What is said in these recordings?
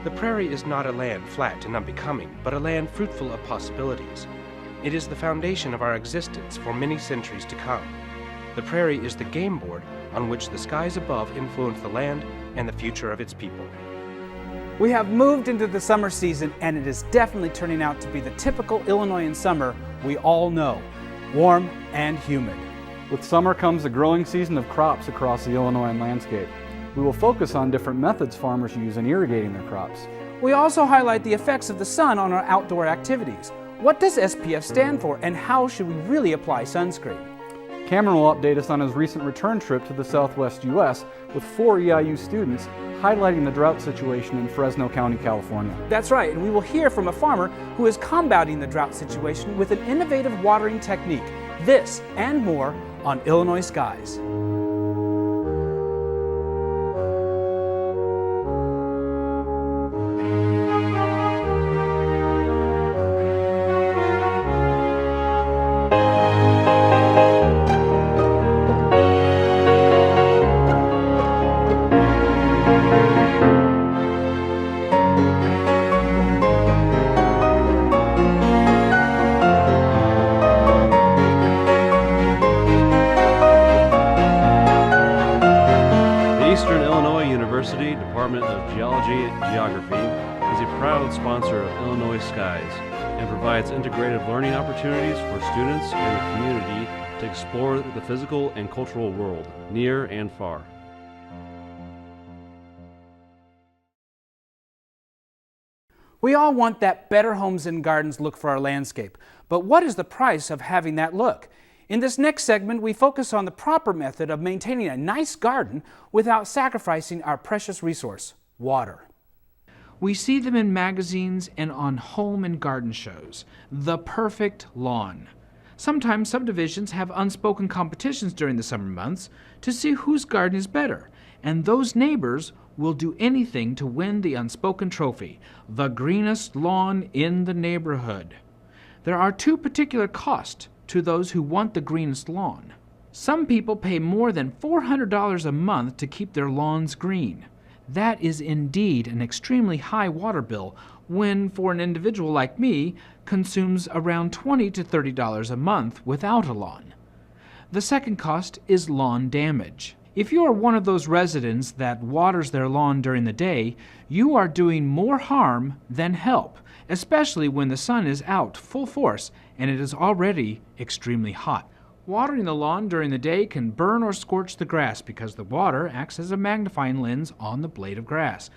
The prairie is not a land flat and unbecoming, but a land fruitful of possibilities. It is the foundation of our existence for many centuries to come. The prairie is the game board on which the skies above influence the land and the future of its people. We have moved into the summer season, and it is definitely turning out to be the typical Illinoisan summer we all know, warm and humid. With summer comes the growing season of crops across the Illinoisan landscape. We will focus on different methods farmers use in irrigating their crops. We also highlight the effects of the sun on our outdoor activities. What does SPF stand for, and how should we really apply sunscreen? Cameron will update us on his recent return trip to the Southwest U.S. with 4 EIU students, highlighting the drought situation in Fresno County, California. That's right, and we will hear from a farmer who is combating the drought situation with an innovative watering technique. This and more on Illinois Skies. Department of Geology and Geography is a proud sponsor of Illinois Skies and provides integrated learning opportunities for students and the community to explore the physical and cultural world, near and far. We all want that better homes and gardens look for our landscape, but what is the price of having that look? In this next segment, we focus on the proper method of maintaining a nice garden without sacrificing our precious resource, water. We see them in magazines and on home and garden shows. The perfect lawn. Sometimes subdivisions have unspoken competitions during the summer months to see whose garden is better, and those neighbors will do anything to win the unspoken trophy, the greenest lawn in the neighborhood. There are two particular costs to those who want the greenest lawn. Some people pay more than $400 a month to keep their lawns green. That is indeed an extremely high water bill when, for an individual like me, consumes around $20 to $30 a month without a lawn. The second cost is lawn damage. If you are one of those residents that waters their lawn during the day, you are doing more harm than help, especially when the sun is out full force and it is already extremely hot. Watering the lawn during the day can burn or scorch the grass because the water acts as a magnifying lens on the blade of grass.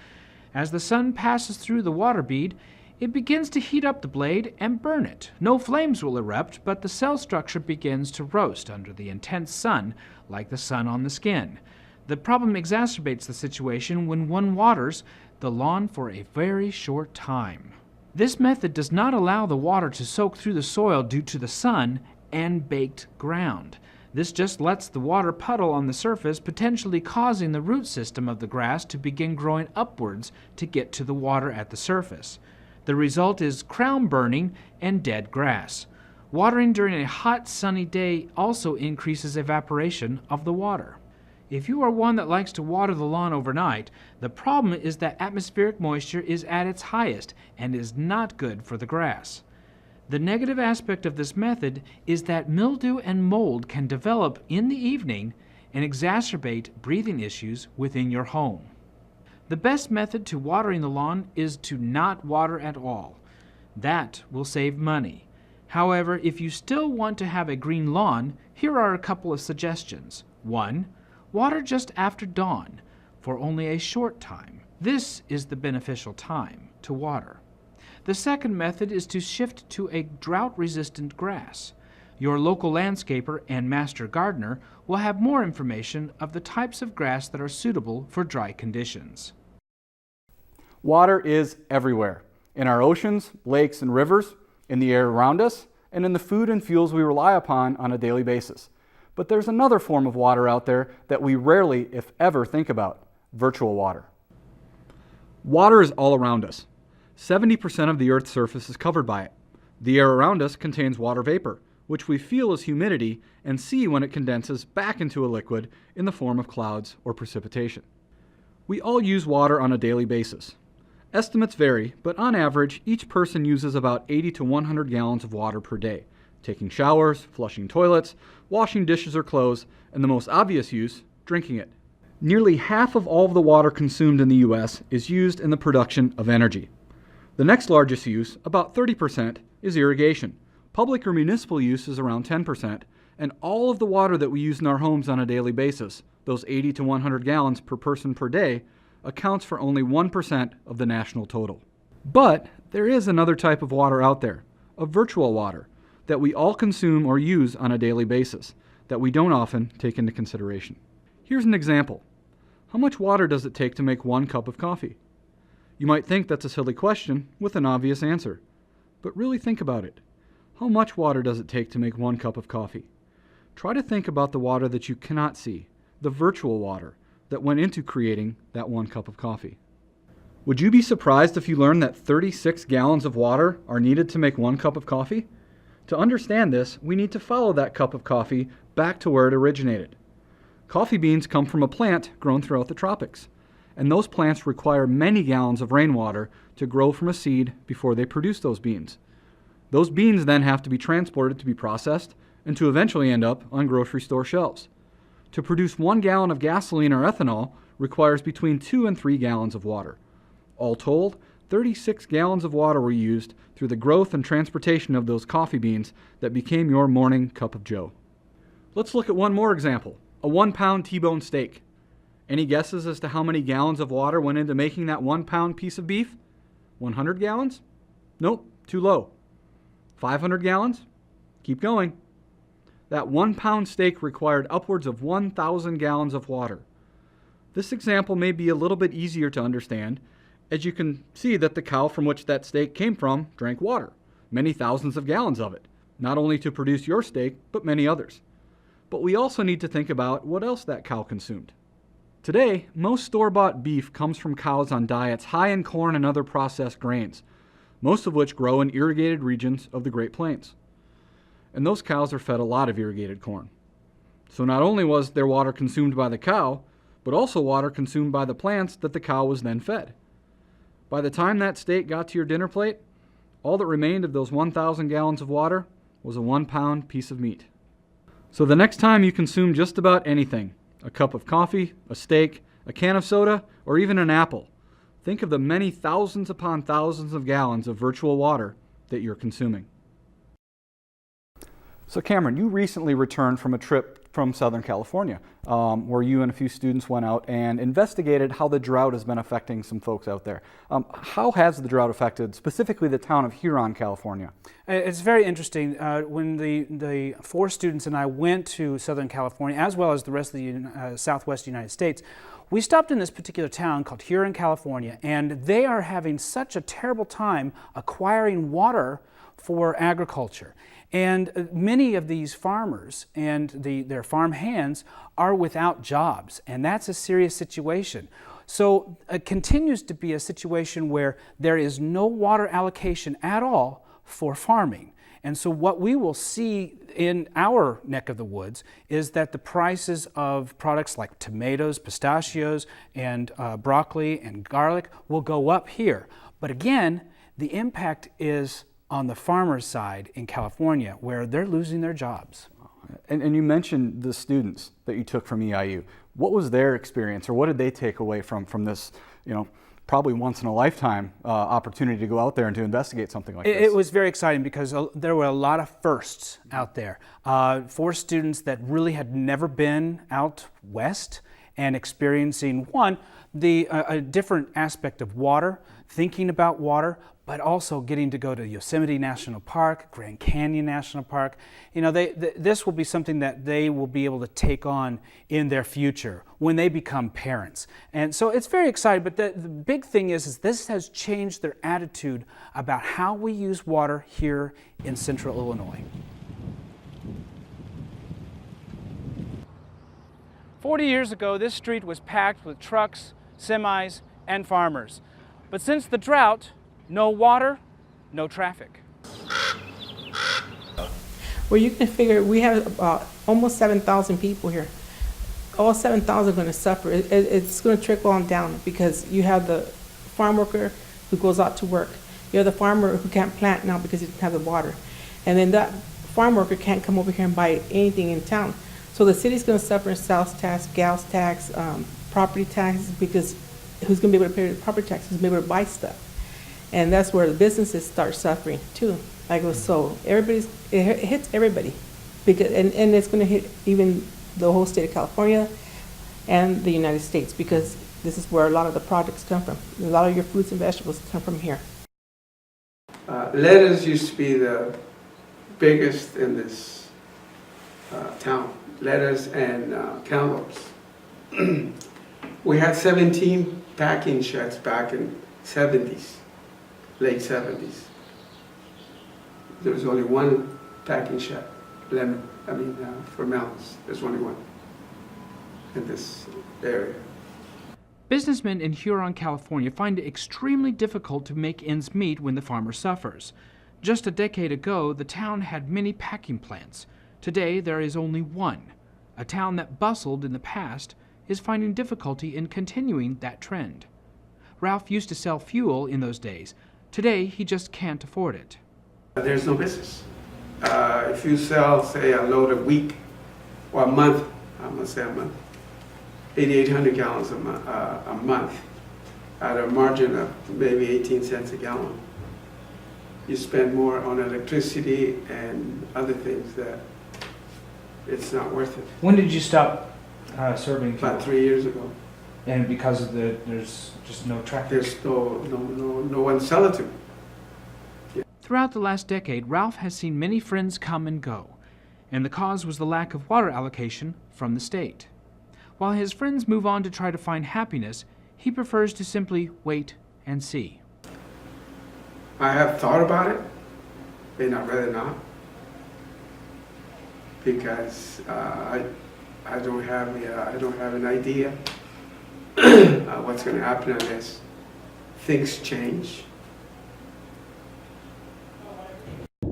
As the sun passes through the water bead, it begins to heat up the blade and burn it. No flames will erupt, but the cell structure begins to roast under the intense sun, like the sun on the skin. The problem exacerbates the situation when one waters the lawn for a very short time. This method does not allow the water to soak through the soil due to the sun and baked ground. This just lets the water puddle on the surface, potentially causing the root system of the grass to begin growing upwards to get to the water at the surface. The result is crown burning and dead grass. Watering during a hot, sunny day also increases evaporation of the water. If you are one that likes to water the lawn overnight, the problem is that atmospheric moisture is at its highest and is not good for the grass. The negative aspect of this method is that mildew and mold can develop in the evening and exacerbate breathing issues within your home. The best method to watering the lawn is to not water at all. That will save money. However, if you still want to have a green lawn, here are a couple of suggestions. 1. Water just after dawn for only a short time. This is the beneficial time to water. The second method is to shift to a drought-resistant grass. Your local landscaper and master gardener will have more information of the types of grass that are suitable for dry conditions. Water is everywhere, in our oceans, lakes, and rivers, in the air around us, and in the food and fuels we rely upon on a daily basis. But there's another form of water out there that we rarely, if ever, think about: virtual water. Water is all around us. 70% of the Earth's surface is covered by it. The air around us contains water vapor, which we feel as humidity and see when it condenses back into a liquid in the form of clouds or precipitation. We all use water on a daily basis. Estimates vary, but on average, each person uses about 80 to 100 gallons of water per day, taking showers, flushing toilets, washing dishes or clothes, and the most obvious use, drinking it. Nearly half of all of the water consumed in the U.S. is used in the production of energy. The next largest use, about 30%, is irrigation. Public or municipal use is around 10%, and all of the water that we use in our homes on a daily basis, those 80 to 100 gallons per person per day, accounts for only 1% of the national total. But there is another type of water out there, a virtual water, that we all consume or use on a daily basis, that we don't often take into consideration. Here's an example. How much water does it take to make 1 cup of coffee? You might think that's a silly question with an obvious answer, but really think about it. How much water does it take to make 1 cup of coffee? Try to think about the water that you cannot see, the virtual water that went into creating that 1 cup of coffee. Would you be surprised if you learned that 36 gallons of water are needed to make 1 cup of coffee? To understand this, we need to follow that cup of coffee back to where it originated. Coffee beans come from a plant grown throughout the tropics, and those plants require many gallons of rainwater to grow from a seed before they produce those beans. Those beans then have to be transported to be processed and to eventually end up on grocery store shelves. To produce 1 gallon of gasoline or ethanol requires between 2 and 3 gallons of water. All told, 36 gallons of water were used through the growth and transportation of those coffee beans that became your morning cup of joe. Let's look at one more example, a 1-pound T-bone steak. Any guesses as to how many gallons of water went into making that 1-pound piece of beef? 100 gallons? Nope, too low. 500 gallons? Keep going. That 1-pound steak required upwards of 1,000 gallons of water. This example may be a little bit easier to understand, as you can see that the cow from which that steak came from drank water, many thousands of gallons of it, not only to produce your steak, but many others. But we also need to think about what else that cow consumed. Today, most store-bought beef comes from cows on diets high in corn and other processed grains, most of which grow in irrigated regions of the Great Plains. And those cows are fed a lot of irrigated corn. So not only was their water consumed by the cow, but also water consumed by the plants that the cow was then fed. By the time that steak got to your dinner plate, all that remained of those 1,000 gallons of water was a 1-pound piece of meat. So the next time you consume just about anything, a cup of coffee, a steak, a can of soda, or even an apple, think of the many thousands upon thousands of gallons of virtual water that you're consuming. So Cameron, you recently returned from a trip from Southern California, where you and a few students went out and investigated how the drought has been affecting some folks out there. How has the drought affected specifically the town of Huron, California? It's very interesting. When the 4 students and I went to Southern California, as well as the rest of the Southwest United States, we stopped in this particular town called Huron, California, and they are having such a terrible time acquiring water for agriculture. And many of these farmers and their farm hands are without jobs, and that's a serious situation. So it continues to be a situation where there is no water allocation at all for farming. And so what we will see in our neck of the woods is that the prices of products like tomatoes, pistachios, and broccoli and garlic will go up here. But again, the impact is on the farmer's side in California, where they're losing their jobs. And you mentioned the students that you took from EIU. What was their experience, or what did they take away from this, probably once in a lifetime opportunity to go out there and to investigate something like this? It was very exciting because there were a lot of firsts out there. 4 students that really had never been out west and experiencing, a different aspect of water, thinking about water, but also getting to go to Yosemite National Park, Grand Canyon National Park. This will be something that they will be able to take on in their future when they become parents. And so it's very exciting, but the big thing is this has changed their attitude about how we use water here in Central Illinois. 40 years ago, this street was packed with trucks, semis, and farmers. But since the drought, no water, no traffic. Well, you can figure we have about almost 7,000 people here. All 7,000 are going to suffer. It's going to trickle on down because you have the farm worker who goes out to work. You have the farmer who can't plant now because he doesn't have the water. And then that farm worker can't come over here and buy anything in town. So the city's going to suffer sales tax, gas tax, property taxes, because who's going to be able to pay the property taxes, who's going to be able to buy stuff. And that's where the businesses start suffering too. So it hits everybody, because and it's going to hit even the whole state of California and the United States, because this is where a lot of the products come from. A lot of your fruits and vegetables come from here. Lettuce used to be the biggest in this town. Lettuce and cantaloupes. We had 17 packing sheds back in 70s, late 70s. There was only one packing shed, for melons. There's only one in this area. Businessmen in Huron, California find it extremely difficult to make ends meet when the farmer suffers. Just a decade ago, the town had many packing plants. Today, there is only one. A town that bustled in the past is finding difficulty in continuing that trend. Ralph used to sell fuel in those days. Today, he just can't afford it. There's no business. If you sell, say, a load a week or a month, I'm going to say a month, 8,800 gallons a month at a margin of maybe 18 cents a gallon. You spend more on electricity and other things that it's not worth it. When did you stop serving fuel? About 3 years ago. And because of there's just no traffic? There's no one sell it to me. Throughout the last decade, Ralph has seen many friends come and go, and the cause was the lack of water allocation from the state. While his friends move on to try to find happiness, he prefers to simply wait and see. I have thought about it, and I'd rather not, because I don't have an idea what's going to happen unless things change.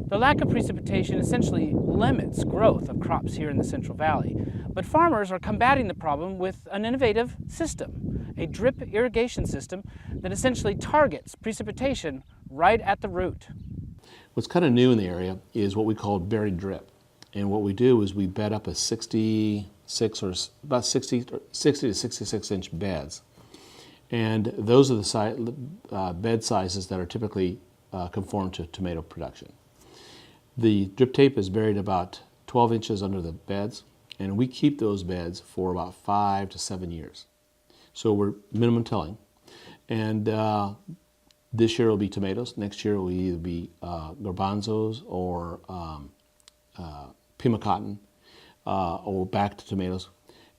The lack of precipitation essentially limits growth of crops here in the Central Valley. But farmers are combating the problem with an innovative system, a drip irrigation system that essentially targets precipitation right at the root. What's kind of new in the area is what we call buried drip. And what we do is we bed up a 60 to 66 inch beds. And those are the bed sizes that are typically conform to tomato production. The drip tape is buried about 12 inches under the beds, and we keep those beds for about 5 to 7 years. So we're minimum tilling. And this year it'll be tomatoes. Next year it will either be garbanzos or pima cotton or back to tomatoes.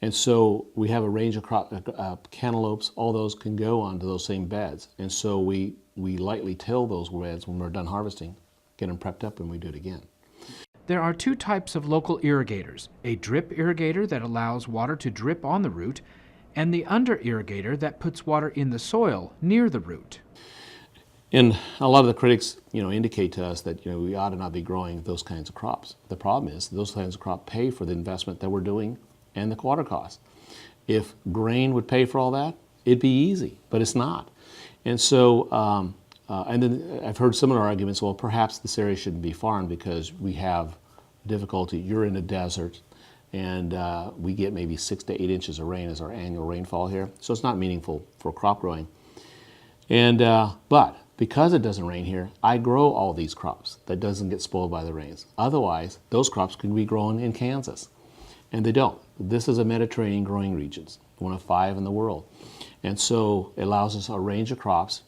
And so we have a range of cantaloupes. All those can go onto those same beds. And so we lightly till those beds when we're done harvesting, get them prepped up, and we do it again. There are two types of local irrigators, a drip irrigator that allows water to drip on the root, and the under irrigator that puts water in the soil near the root. And a lot of the critics, indicate to us that we ought to not be growing those kinds of crops. The problem is those kinds of crops pay for the investment that we're doing and the water costs. If grain would pay for all that, it'd be easy, but it's not. And so, and then I've heard similar arguments, well, perhaps this area shouldn't be farmed because we have difficulty. You're in a desert, and we get maybe 6 to 8 inches of rain as our annual rainfall here. So it's not meaningful for crop growing. And but because it doesn't rain here, I grow all these crops that doesn't get spoiled by the rains. Otherwise, those crops could be grown in Kansas, and they don't. This is a Mediterranean growing region, one of 5 in the world. And so it allows us a range of crops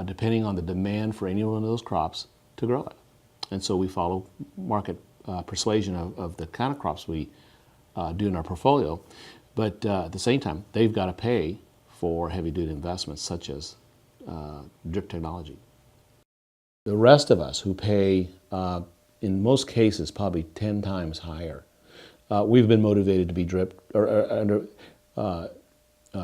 depending on the demand for any one of those crops to grow it. And so we follow market persuasion of the kind of crops we do in our portfolio. But at the same time, they've got to pay for heavy-duty investments such as drip technology. The rest of us who pay, in most cases, probably 10 times higher, we've been motivated to be drip or under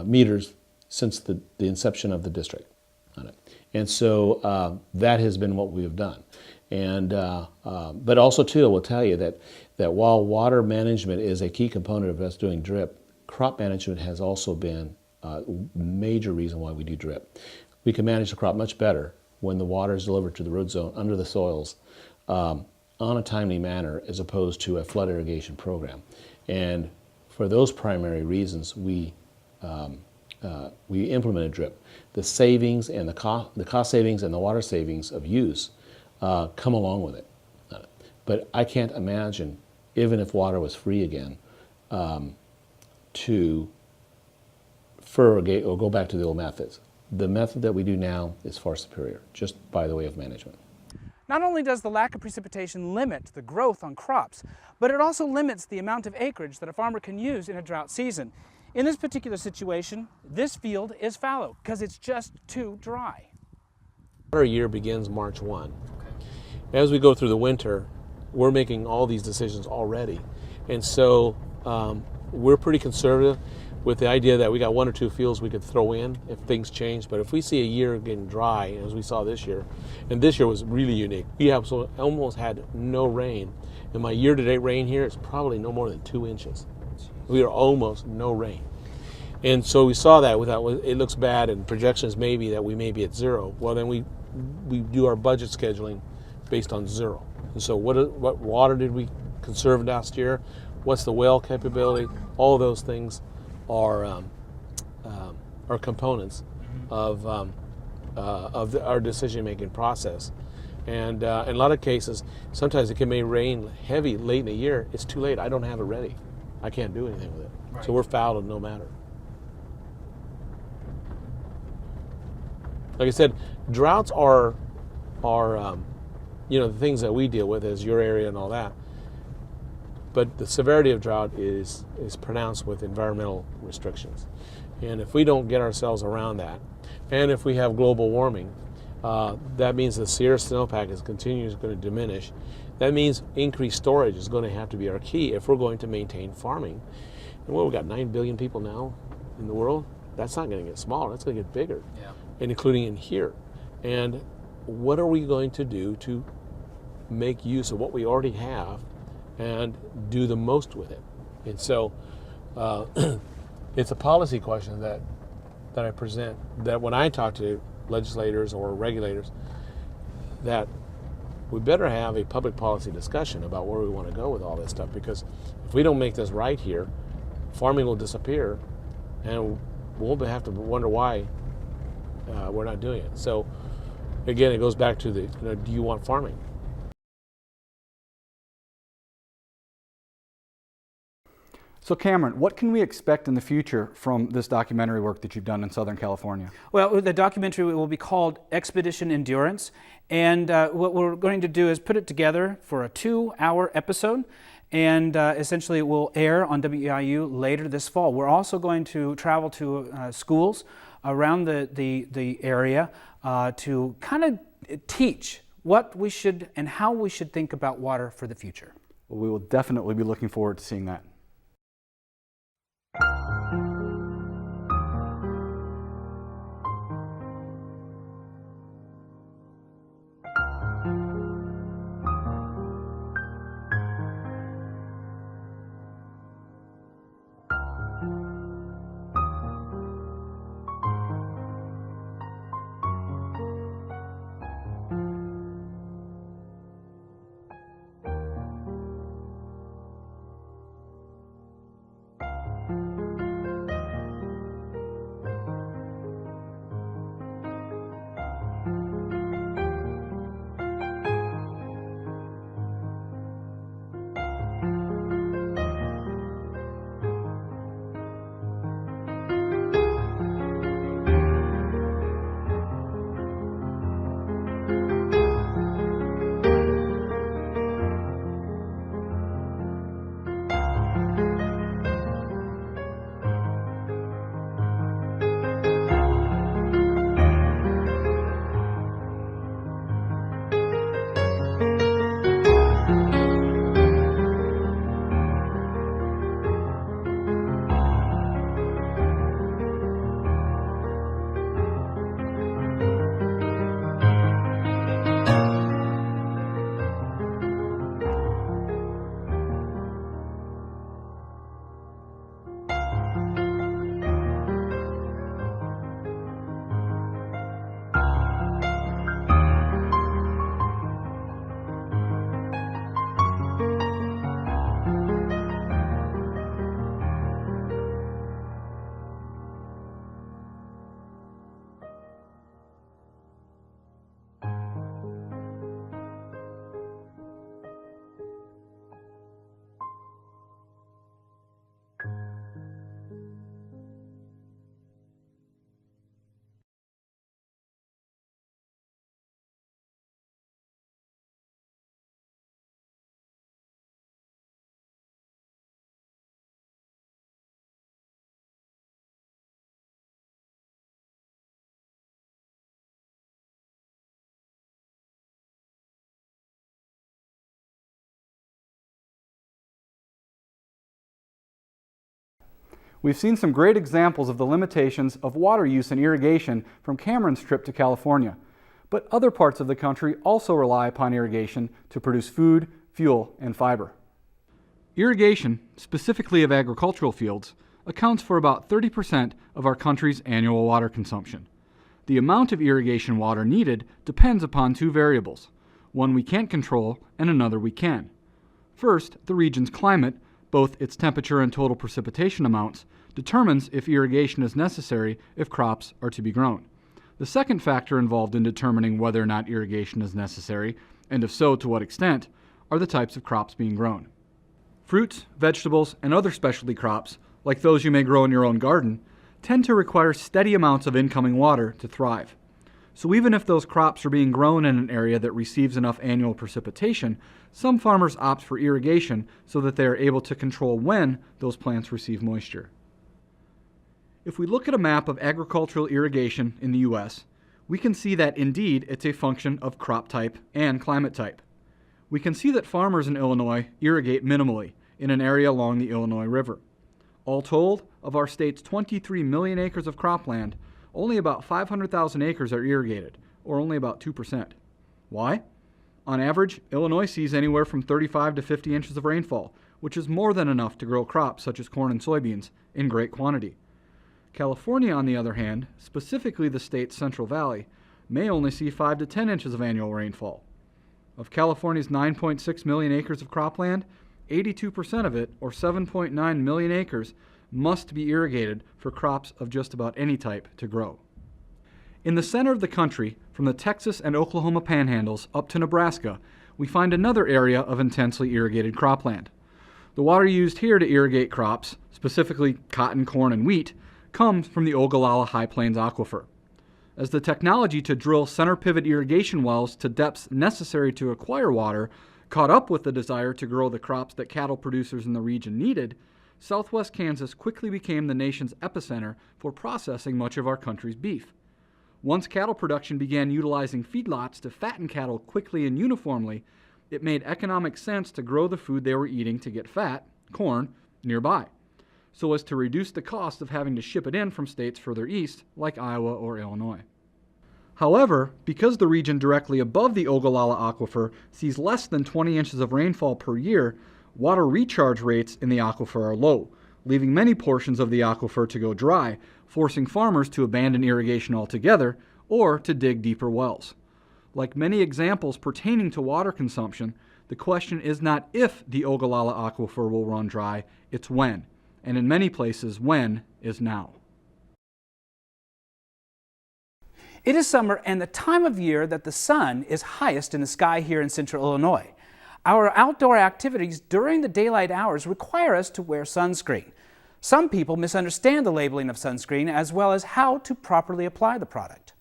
meters since the inception of the district on it. And so that has been what we have done. And but also too, I will tell you that while water management is a key component of us doing drip, crop management has also been a major reason why we do drip. we can manage the crop much better when the water is delivered to the root zone under the soils on a timely manner as opposed to a flood irrigation program. And for those primary reasons, we implemented drip. The savings and the cost savings and the water savings of use come along with it. But I can't imagine, even if water was free again, to fertigate or go back to the old methods. The method that we do now is far superior, just by the way of management. Not only does the lack of precipitation limit the growth on crops, but it also limits the amount of acreage that a farmer can use in a drought season. In this particular situation, this field is fallow because it's just too dry. Our year begins March 1. As we go through the winter, we're making all these decisions already. And so we're pretty conservative with the idea that we got 1 or 2 fields we could throw in if things change. But if we see a year getting dry, as we saw this year, and this year was really unique, we almost had no rain. And my year-to-date rain here is probably no more than 2 inches. We are almost no rain. And so we saw that without, it looks bad, and projections maybe that we may be at 0. Well, then we do our budget scheduling based on 0. And so what water did we conserve last year? What's the well capability? All of those things are components of our decision-making process. And in a lot of cases, sometimes it may rain heavy late in the year. It's too late. I don't have it ready. I can't do anything with it. Right. So we're fouled no matter. Like I said, droughts are the things that we deal with as your area and all that. But the severity of drought is pronounced with environmental restrictions. And if we don't get ourselves around that, and if we have global warming, that means the Sierra snowpack is going to diminish. That means increased storage is going to have to be our key if we're going to maintain farming. And we've got 9 billion people now in the world. That's not going to get smaller. That's going to get bigger, and including in here. And what are we going to do to make use of what we already have and do the most with it? And so it's a policy question that I present, that when I talk to legislators or regulators, that we better have a public policy discussion about where we want to go with all this stuff, because if we don't make this right here, farming will disappear and we'll have to wonder why we're not doing it. So again, it goes back to do you want farming? So Cameron, what can we expect in the future from this documentary work that you've done in Southern California? Well, the documentary will be called Expedition Endurance, and what we're going to do is put it together for a 2-hour episode, and essentially it will air on WEIU later this fall. We're also going to travel to schools around the area to kind of teach what we should and how we should think about water for the future. Well, we will definitely be looking forward to seeing that. We've seen some great examples of the limitations of water use and irrigation from Cameron's trip to California. But other parts of the country also rely upon irrigation to produce food, fuel, and fiber. Irrigation, specifically of agricultural fields, accounts for about 30% of our country's annual water consumption. The amount of irrigation water needed depends upon two variables, one we can't control and another we can. First, the region's climate, both its temperature and total precipitation amounts, determines if irrigation is necessary if crops are to be grown. The second factor involved in determining whether or not irrigation is necessary, and if so, to what extent, are the types of crops being grown. Fruits, vegetables, and other specialty crops, like those you may grow in your own garden, tend to require steady amounts of incoming water to thrive. So even if those crops are being grown in an area that receives enough annual precipitation, some farmers opt for irrigation so that they are able to control when those plants receive moisture. If we look at a map of agricultural irrigation in the U.S., we can see that indeed it's a function of crop type and climate type. We can see that farmers in Illinois irrigate minimally in an area along the Illinois River. All told, of our state's 23 million acres of cropland, only about 500,000 acres are irrigated, or only about 2%. Why? On average, Illinois sees anywhere from 35 to 50 inches of rainfall, which is more than enough to grow crops such as corn and soybeans in great quantity. California, on the other hand, specifically the state's Central Valley, may only see 5 to 10 inches of annual rainfall. Of California's 9.6 million acres of cropland, 82% of it, or 7.9 million acres, must be irrigated for crops of just about any type to grow. In the center of the country, from the Texas and Oklahoma panhandles up to Nebraska, we find another area of intensely irrigated cropland. The water used here to irrigate crops, specifically cotton, corn, and wheat, comes from the Ogallala High Plains Aquifer. As the technology to drill center pivot irrigation wells to depths necessary to acquire water caught up with the desire to grow the crops that cattle producers in the region needed, southwest Kansas quickly became the nation's epicenter for processing much of our country's beef. Once cattle production began utilizing feedlots to fatten cattle quickly and uniformly, it made economic sense to grow the food they were eating to get fat, corn, nearby, so as to reduce the cost of having to ship it in from states further east, like Iowa or Illinois. However, because the region directly above the Ogallala Aquifer sees less than 20 inches of rainfall per year, water recharge rates in the aquifer are low, leaving many portions of the aquifer to go dry, forcing farmers to abandon irrigation altogether or to dig deeper wells. Like many examples pertaining to water consumption, the question is not if the Ogallala Aquifer will run dry, it's when. And in many places, when is now. It is summer and the time of year that the sun is highest in the sky here in central Illinois. Our outdoor activities during the daylight hours require us to wear sunscreen. Some people misunderstand the labeling of sunscreen as well as how to properly apply the product.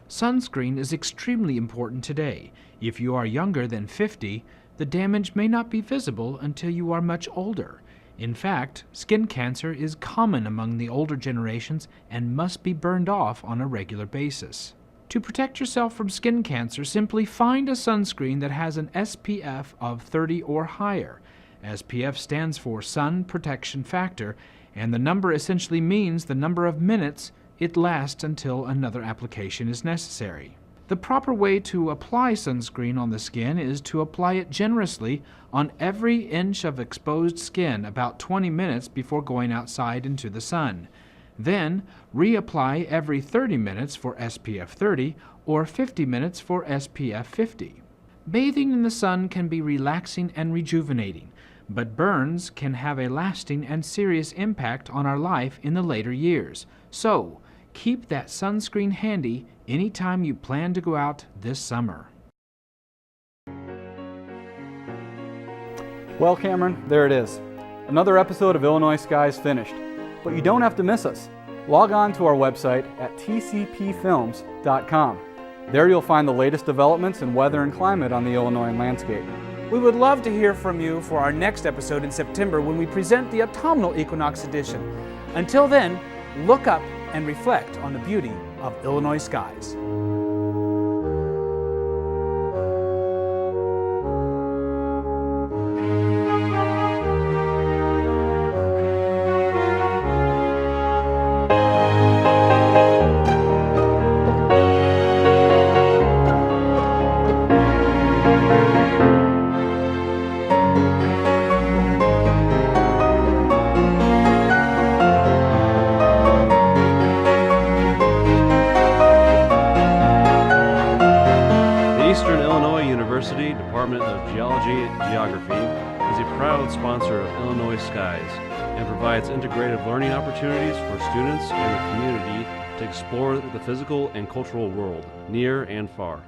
Sunscreen is extremely important today. If you are younger than 50, the damage may not be visible until you are much older. In fact, skin cancer is common among the older generations and must be burned off on a regular basis. To protect yourself from skin cancer, simply find a sunscreen that has an SPF of 30 or higher. SPF stands for Sun Protection Factor, and the number essentially means the number of minutes it lasts until another application is necessary. The proper way to apply sunscreen on the skin is to apply it generously on every inch of exposed skin about 20 minutes before going outside into the sun. Then, reapply every 30 minutes for SPF 30 or 50 minutes for SPF 50. Bathing in the sun can be relaxing and rejuvenating, but burns can have a lasting and serious impact on our life in the later years. So, keep that sunscreen handy anytime you plan to go out this summer. Well, Cameron, there it is. Another episode of Illinois Skies finished. But you don't have to miss us. Log on to our website at tcpfilms.com. There you'll find the latest developments in weather and climate on the Illinoisan landscape. We would love to hear from you for our next episode in September when we present the autumnal equinox edition. Until then, look up and reflect on the beauty of Illinois skies. Department of Geology and Geography is a proud sponsor of Illinois Skies and provides integrative learning opportunities for students and the community to explore the physical and cultural world, near and far.